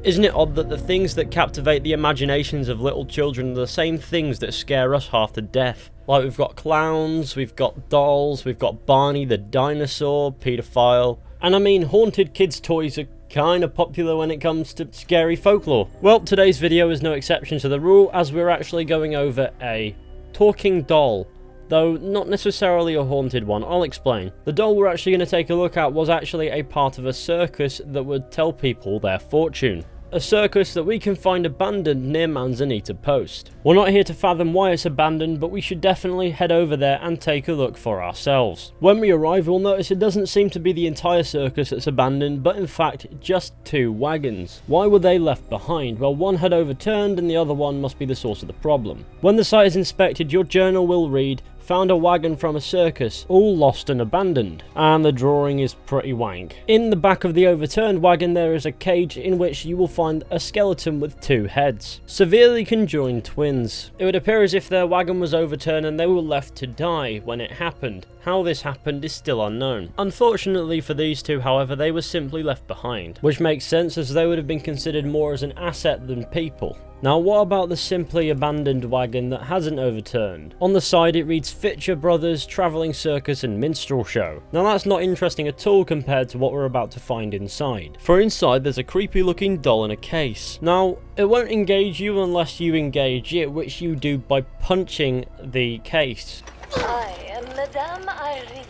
Isn't it odd that the things that captivate the imaginations of little children are the same things that scare us half to death? Like, we've got clowns, we've got dolls, we've got Barney the dinosaur, paedophile, and I mean, haunted kids' toys are kinda popular when it comes to scary folklore. Well, today's video is no exception to the rule, as we're actually going over a talking doll. Though not necessarily a haunted one, I'll explain. The doll we're actually going to take a look at was actually a part of a circus that would tell people their fortune. A circus that we can find abandoned near Manzanita Post. We're not here to fathom why it's abandoned, but we should definitely head over there and take a look for ourselves. When we arrive, we'll notice it doesn't seem to be the entire circus that's abandoned, but in fact just 2 wagons. Why were they left behind? Well, one had overturned and the other one must be the source of the problem. When the site is inspected, your journal will read, "Found a wagon from a circus, all lost and abandoned," and the drawing is pretty wank. In the back of the overturned wagon there is a cage in which you will find a skeleton with 2 heads, severely conjoined twins. It would appear as if their wagon was overturned and they were left to die when it happened. How this happened is still unknown. Unfortunately for these 2, however, they were simply left behind, which makes sense as they would have been considered more as an asset than people. Now, what about the simply abandoned wagon that hasn't overturned? On the side it reads Fizhy Brothers Travelling Circus and Minstrel Show. Now that's not interesting at all compared to what we're about to find inside. For inside there's a creepy looking doll in a case. Now, it won't engage you unless you engage it, which you do by punching the case. I am Madame Irene.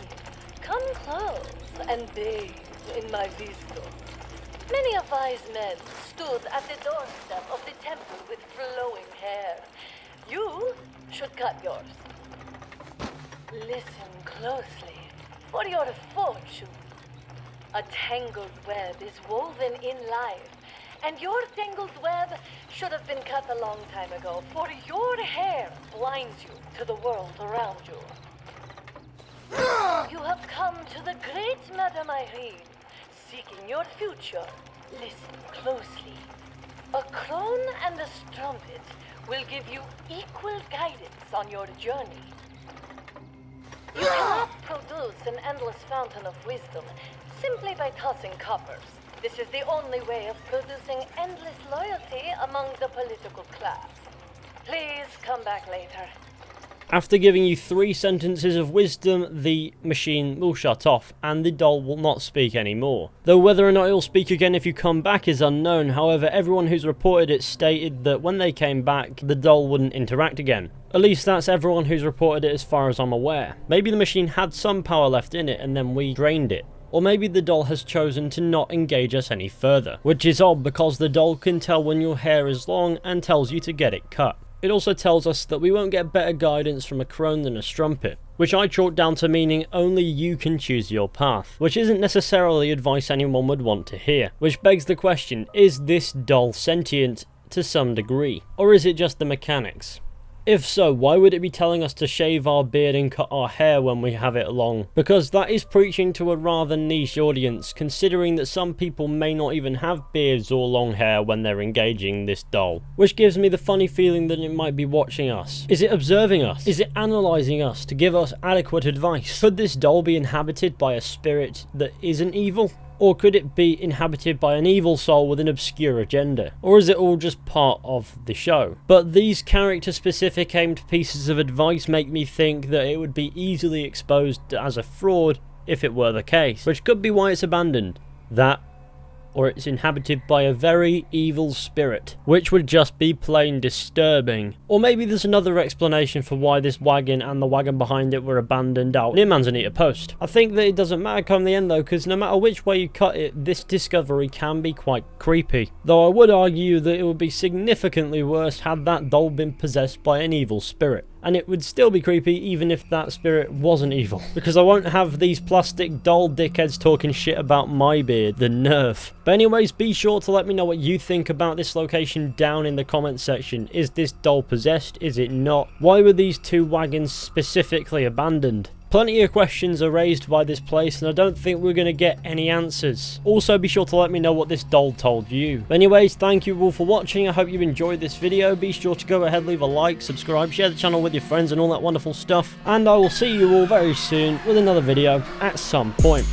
Come close and bathe in my visto. Many a wise men stood at the doorstep of the temple with flowing hair. You should cut yours. Listen closely for your fortune. A tangled web is woven in life, and your tangled web should have been cut a long time ago, for your hair blinds you to the world around you. You have come to the great Madame Irene, seeking your future. Listen closely. A crone and a strumpet will give you equal guidance on your journey. You cannot produce an endless fountain of wisdom simply by tossing coppers. This is the only way of producing endless loyalty among the political class. Please come back later. After giving you 3 sentences of wisdom, the machine will shut off and the doll will not speak anymore. Though whether or not it will speak again if you come back is unknown. However, everyone who's reported it stated that when they came back, the doll wouldn't interact again. At least that's everyone who's reported it as far as I'm aware. Maybe the machine had some power left in it and then we drained it. Or maybe the doll has chosen to not engage us any further. Which is odd because the doll can tell when your hair is long and tells you to get it cut. It also tells us that we won't get better guidance from a crone than a strumpet, which I chalk down to meaning only you can choose your path, which isn't necessarily advice anyone would want to hear. Which begs the question, is this doll sentient to some degree, or is it just the mechanics? If so, why would it be telling us to shave our beard and cut our hair when we have it long? Because that is preaching to a rather niche audience, considering that some people may not even have beards or long hair when they're engaging this doll. Which gives me the funny feeling that it might be watching us. Is it observing us? Is it analysing us to give us adequate advice? Could this doll be inhabited by a spirit that isn't evil? Or could it be inhabited by an evil soul with an obscure agenda? Or is it all just part of the show? But these character-specific aimed pieces of advice make me think that it would be easily exposed as a fraud if it were the case, which could be why it's abandoned. That, or it's inhabited by a very evil spirit, which would just be plain disturbing. Or maybe there's another explanation for why this wagon and the wagon behind it were abandoned out near Manzanita Post. I think that it doesn't matter come the end though, because no matter which way you cut it, this discovery can be quite creepy. Though I would argue that it would be significantly worse had that doll been possessed by an evil spirit. And it would still be creepy even if that spirit wasn't evil. Because I won't have these plastic doll dickheads talking shit about my beard. The nerve. But anyways, be sure to let me know what you think about this location down in the comment section. Is this doll possessed? Is it not? Why were these 2 wagons specifically abandoned? Plenty of questions are raised by this place and I don't think we're going to get any answers. Also be sure to let me know what this doll told you. But anyways, thank you all for watching. I hope you enjoyed this video. Be sure to go ahead, leave a like, subscribe, share the channel with your friends and all that wonderful stuff. And I will see you all very soon with another video at some point.